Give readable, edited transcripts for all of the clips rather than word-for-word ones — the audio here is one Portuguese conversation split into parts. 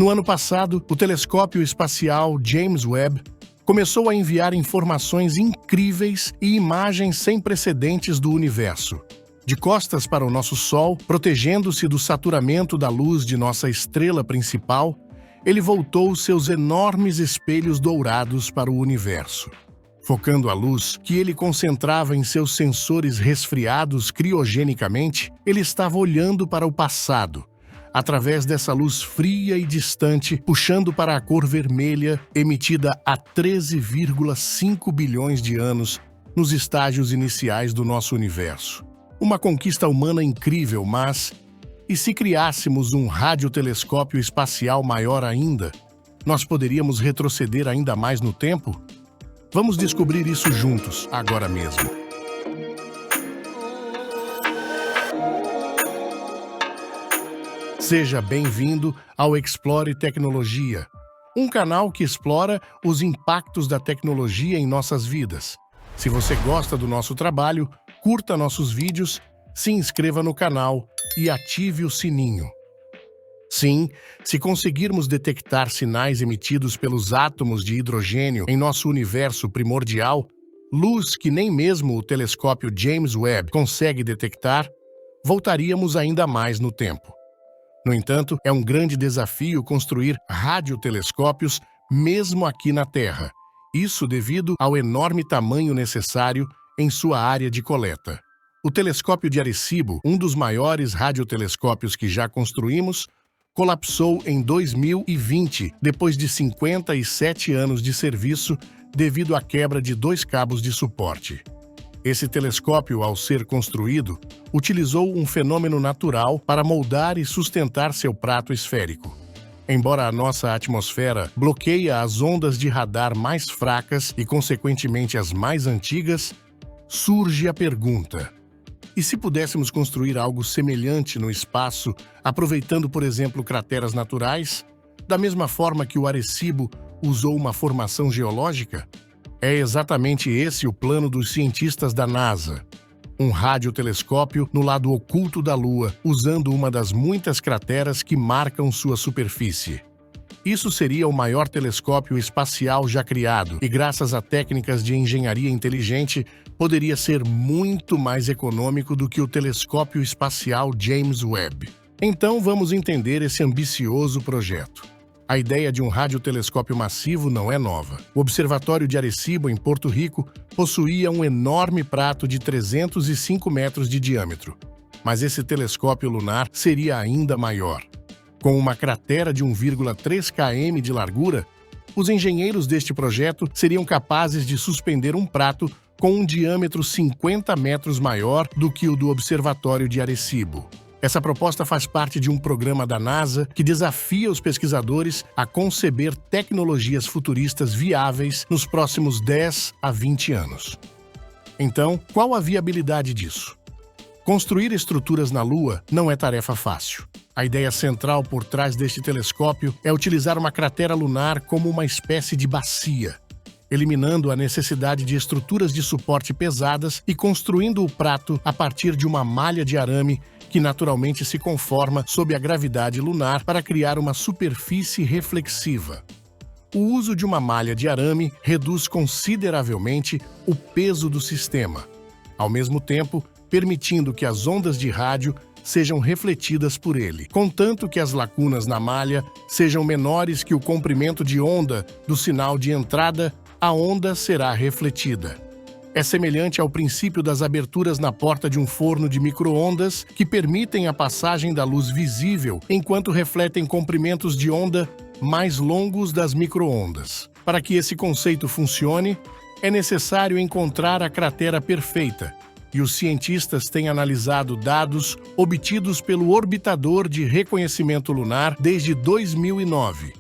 No ano passado, o telescópio espacial James Webb começou a enviar informações incríveis e imagens sem precedentes do universo. De costas para o nosso Sol, protegendo-se do saturamento da luz de nossa estrela principal, ele voltou seus enormes espelhos dourados para o universo. Focando a luz que ele concentrava em seus sensores resfriados criogenicamente, ele estava olhando para o passado, através dessa luz fria e distante, puxando para a cor vermelha, emitida há 13,5 bilhões de anos nos estágios iniciais do nosso universo. Uma conquista humana incrível, mas... E se criássemos um radiotelescópio espacial maior ainda, nós poderíamos retroceder ainda mais no tempo? Vamos descobrir isso juntos, agora mesmo. Seja bem-vindo ao Explore Tecnologia, um canal que explora os impactos da tecnologia em nossas vidas. Se você gosta do nosso trabalho, curta nossos vídeos, se inscreva no canal e ative o sininho. Sim, se conseguirmos detectar sinais emitidos pelos átomos de hidrogênio em nosso universo primordial, luz que nem mesmo o telescópio James Webb consegue detectar, voltaríamos ainda mais no tempo. No entanto, é um grande desafio construir radiotelescópios mesmo aqui na Terra. Isso devido ao enorme tamanho necessário em sua área de coleta. O telescópio de Arecibo, um dos maiores radiotelescópios que já construímos, colapsou em 2020, depois de 57 anos de serviço, devido à quebra de 2 cabos de suporte. Esse telescópio, ao ser construído, utilizou um fenômeno natural para moldar e sustentar seu prato esférico. Embora a nossa atmosfera bloqueie as ondas de radar mais fracas e, consequentemente, as mais antigas, surge a pergunta: e se pudéssemos construir algo semelhante no espaço, aproveitando, por exemplo, crateras naturais, da mesma forma que o Arecibo usou uma formação geológica? É exatamente esse o plano dos cientistas da NASA. Um radiotelescópio no lado oculto da Lua, usando uma das muitas crateras que marcam sua superfície. Isso seria o maior telescópio espacial já criado e, graças a técnicas de engenharia inteligente, poderia ser muito mais econômico do que o telescópio espacial James Webb. Então vamos entender esse ambicioso projeto. A ideia de um radiotelescópio massivo não é nova. O Observatório de Arecibo, em Porto Rico, possuía um enorme prato de 305 metros de diâmetro. Mas esse telescópio lunar seria ainda maior. Com uma cratera de 1,3 km de largura, os engenheiros deste projeto seriam capazes de suspender um prato com um diâmetro 50 metros maior do que o do Observatório de Arecibo. Essa proposta faz parte de um programa da NASA que desafia os pesquisadores a conceber tecnologias futuristas viáveis nos próximos 10 a 20 anos. Então, qual a viabilidade disso? Construir estruturas na Lua não é tarefa fácil. A ideia central por trás deste telescópio é utilizar uma cratera lunar como uma espécie de bacia, eliminando a necessidade de estruturas de suporte pesadas e construindo o prato a partir de uma malha de arame que naturalmente se conforma sob a gravidade lunar para criar uma superfície reflexiva. O uso de uma malha de arame reduz consideravelmente o peso do sistema, ao mesmo tempo permitindo que as ondas de rádio sejam refletidas por ele, contanto que as lacunas na malha sejam menores que o comprimento de onda do sinal de entrada, a onda será refletida. É semelhante ao princípio das aberturas na porta de um forno de micro-ondas que permitem a passagem da luz visível enquanto refletem comprimentos de onda mais longos das micro-ondas. Para que esse conceito funcione, é necessário encontrar a cratera perfeita, e os cientistas têm analisado dados obtidos pelo Orbitador de Reconhecimento Lunar desde 2009.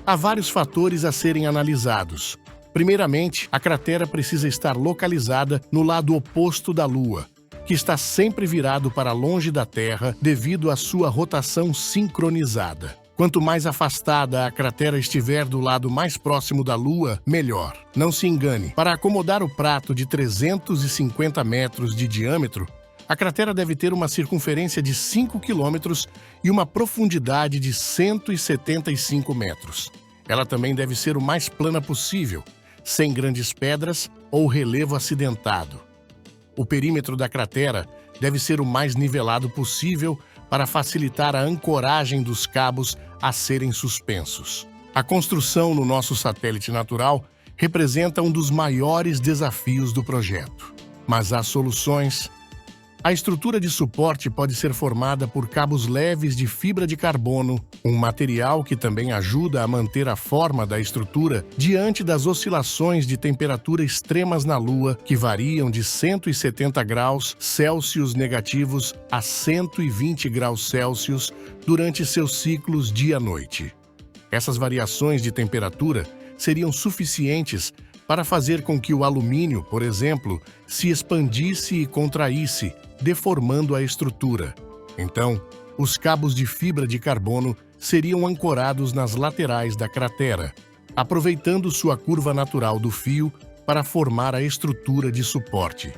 Há vários fatores a serem analisados. Primeiramente, a cratera precisa estar localizada no lado oposto da Lua, que está sempre virado para longe da Terra devido à sua rotação sincronizada. Quanto mais afastada a cratera estiver do lado mais próximo da Lua, melhor. Não se engane, para acomodar o prato de 350 metros de diâmetro, A cratera deve ter uma circunferência de 5 quilômetros e uma profundidade de 175 metros. Ela também deve ser o mais plana possível, sem grandes pedras ou relevo acidentado. O perímetro da cratera deve ser o mais nivelado possível para facilitar a ancoragem dos cabos a serem suspensos. A construção no nosso satélite natural representa um dos maiores desafios do projeto. Mas há soluções. A estrutura de suporte pode ser formada por cabos leves de fibra de carbono, um material que também ajuda a manter a forma da estrutura diante das oscilações de temperatura extremas na Lua, que variam de 170 graus Celsius negativos a 120 graus Celsius durante seus ciclos dia-noite. Essas variações de temperatura seriam suficientes para fazer com que o alumínio, por exemplo, se expandisse e contraísse, deformando a estrutura. Então, os cabos de fibra de carbono seriam ancorados nas laterais da cratera, aproveitando sua curva natural do fio para formar a estrutura de suporte.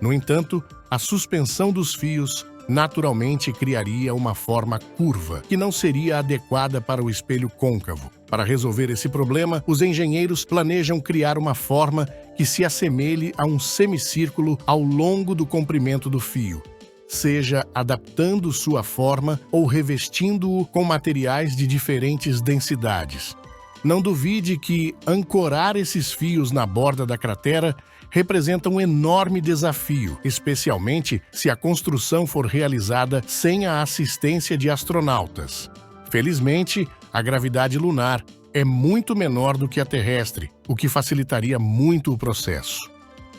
No entanto, a suspensão dos fios naturalmente criaria uma forma curva, que não seria adequada para o espelho côncavo. Para resolver esse problema, os engenheiros planejam criar uma forma que se assemelhe a um semicírculo ao longo do comprimento do fio, seja adaptando sua forma ou revestindo-o com materiais de diferentes densidades. Não duvide que ancorar esses fios na borda da cratera representa um enorme desafio, especialmente se a construção for realizada sem a assistência de astronautas. Felizmente, a gravidade lunar é muito menor do que a terrestre, o que facilitaria muito o processo.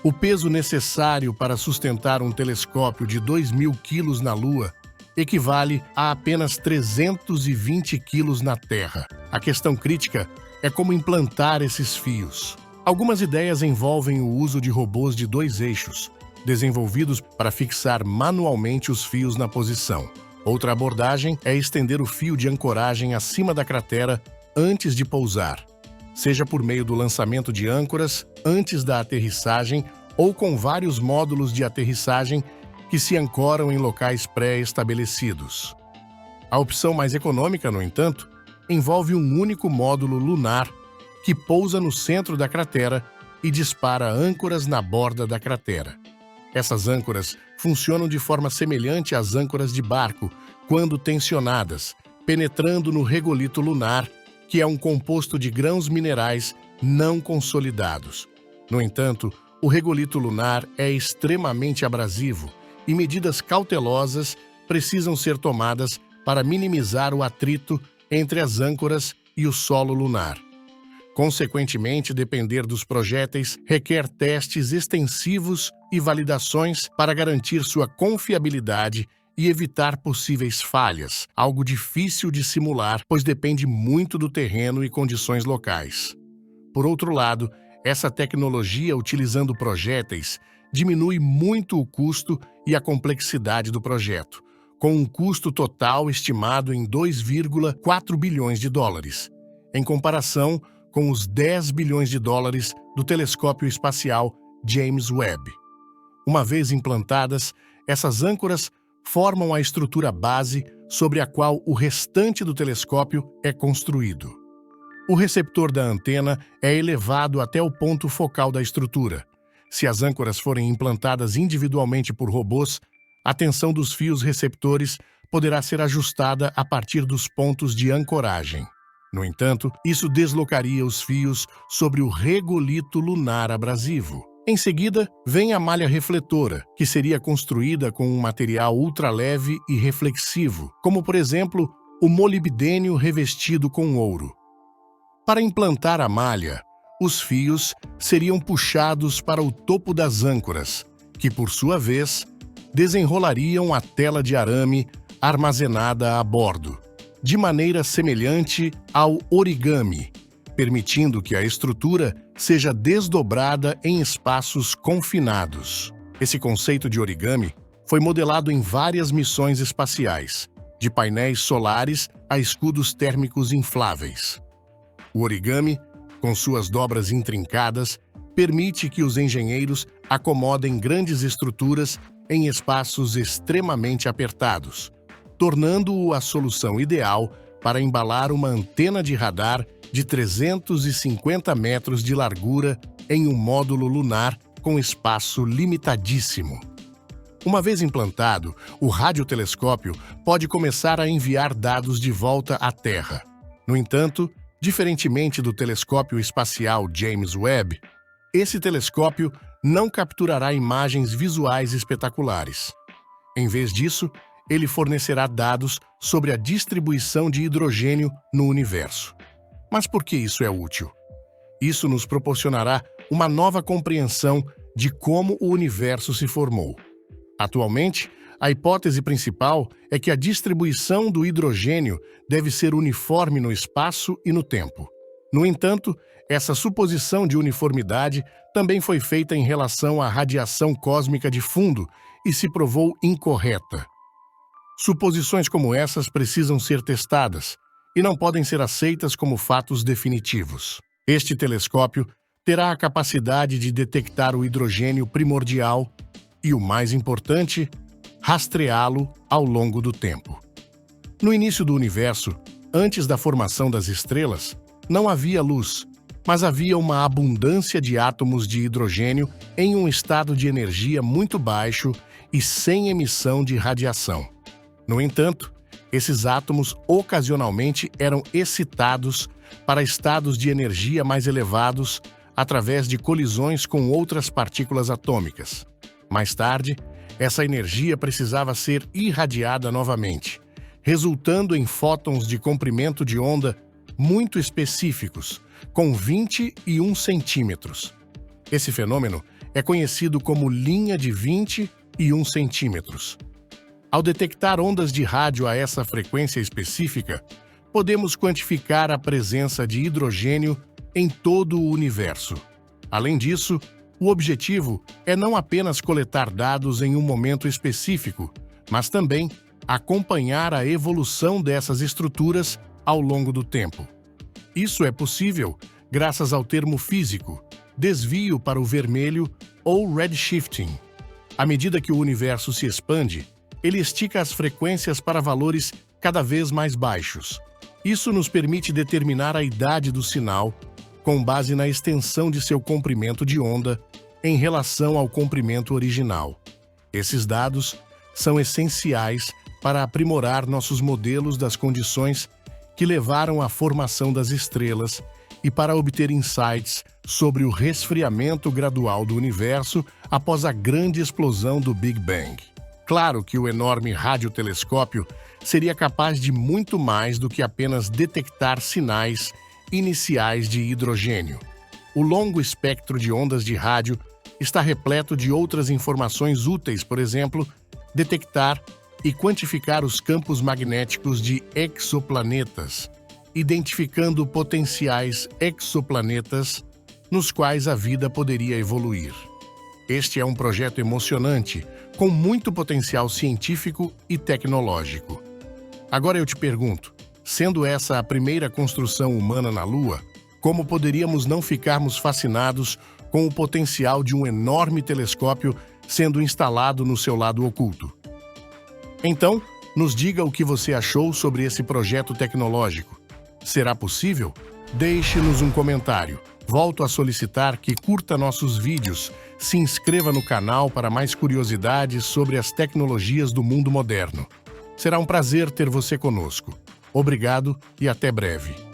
O peso necessário para sustentar um telescópio de 2.000 quilos na Lua equivale a apenas 320 quilos na Terra. A questão crítica é como implantar esses fios. Algumas ideias envolvem o uso de robôs de 2 eixos, desenvolvidos para fixar manualmente os fios na posição. Outra abordagem é estender o fio de ancoragem acima da cratera antes de pousar, seja por meio do lançamento de âncoras antes da aterrissagem ou com vários módulos de aterrissagem que se ancoram em locais pré-estabelecidos. A opção mais econômica, no entanto, envolve um único módulo lunar que pousa no centro da cratera e dispara âncoras na borda da cratera. Essas âncoras funcionam de forma semelhante às âncoras de barco, quando tensionadas, penetrando no regolito lunar, que é um composto de grãos minerais não consolidados. No entanto, o regolito lunar é extremamente abrasivo e medidas cautelosas precisam ser tomadas para minimizar o atrito entre as âncoras e o solo lunar. Consequentemente, depender dos projéteis requer testes extensivos e validações para garantir sua confiabilidade e evitar possíveis falhas, algo difícil de simular, pois depende muito do terreno e condições locais. Por outro lado, essa tecnologia utilizando projéteis diminui muito o custo e a complexidade do projeto, com um custo total estimado em 2,4 bilhões de dólares, em comparação com os 10 bilhões de dólares do telescópio espacial James Webb. Uma vez implantadas, essas âncoras formam a estrutura base sobre a qual o restante do telescópio é construído. O receptor da antena é elevado até o ponto focal da estrutura. Se as âncoras forem implantadas individualmente por robôs, a tensão dos fios receptores poderá ser ajustada a partir dos pontos de ancoragem. No entanto, isso deslocaria os fios sobre o regolito lunar abrasivo. Em seguida, vem a malha refletora, que seria construída com um material ultraleve e reflexivo, como, por exemplo, o molibdênio revestido com ouro. Para implantar a malha, os fios seriam puxados para o topo das âncoras, que, por sua vez, desenrolariam a tela de arame armazenada a bordo, de maneira semelhante ao origami, permitindo que a estrutura seja desdobrada em espaços confinados. Esse conceito de origami foi modelado em várias missões espaciais, de painéis solares a escudos térmicos infláveis. O origami, com suas dobras intrincadas, permite que os engenheiros acomodem grandes estruturas em espaços extremamente apertados, tornando-o a solução ideal para embalar uma antena de radar de 350 metros de largura em um módulo lunar com espaço limitadíssimo. Uma vez implantado, o radiotelescópio pode começar a enviar dados de volta à Terra. No entanto, diferentemente do telescópio espacial James Webb, esse telescópio não capturará imagens visuais espetaculares. Em vez disso, ele fornecerá dados sobre a distribuição de hidrogênio no universo. Mas por que isso é útil? Isso nos proporcionará uma nova compreensão de como o universo se formou. Atualmente, a hipótese principal é que a distribuição do hidrogênio deve ser uniforme no espaço e no tempo. No entanto, essa suposição de uniformidade também foi feita em relação à radiação cósmica de fundo e se provou incorreta. Suposições como essas precisam ser testadas e não podem ser aceitas como fatos definitivos. Este telescópio terá a capacidade de detectar o hidrogênio primordial e, o mais importante, rastreá-lo ao longo do tempo. No início do universo, antes da formação das estrelas, não havia luz, mas havia uma abundância de átomos de hidrogênio em um estado de energia muito baixo e sem emissão de radiação. No entanto, esses átomos ocasionalmente eram excitados para estados de energia mais elevados através de colisões com outras partículas atômicas. Mais tarde, essa energia precisava ser irradiada novamente, resultando em fótons de comprimento de onda muito específicos, com 21 centímetros. Esse fenômeno é conhecido como linha de 21 centímetros. Ao detectar ondas de rádio a essa frequência específica, podemos quantificar a presença de hidrogênio em todo o universo. Além disso, o objetivo é não apenas coletar dados em um momento específico, mas também acompanhar a evolução dessas estruturas ao longo do tempo. Isso é possível graças ao termo físico, desvio para o vermelho ou redshifting. À medida que o universo se expande, ele estica as frequências para valores cada vez mais baixos. Isso nos permite determinar a idade do sinal com base na extensão de seu comprimento de onda em relação ao comprimento original. Esses dados são essenciais para aprimorar nossos modelos das condições que levaram à formação das estrelas e para obter insights sobre o resfriamento gradual do universo após a grande explosão do Big Bang. Claro que o enorme radiotelescópio seria capaz de muito mais do que apenas detectar sinais iniciais de hidrogênio. O longo espectro de ondas de rádio está repleto de outras informações úteis, por exemplo, detectar e quantificar os campos magnéticos de exoplanetas, identificando potenciais exoplanetas nos quais a vida poderia evoluir. Este é um projeto emocionante, com muito potencial científico e tecnológico. Agora eu te pergunto, sendo essa a primeira construção humana na Lua, como poderíamos não ficarmos fascinados com o potencial de um enorme telescópio sendo instalado no seu lado oculto? Então, nos diga o que você achou sobre esse projeto tecnológico. Será possível? Deixe-nos um comentário. Volto a solicitar que curta nossos vídeos, se inscreva no canal para mais curiosidades sobre as tecnologias do mundo moderno. Será um prazer ter você conosco. Obrigado e até breve.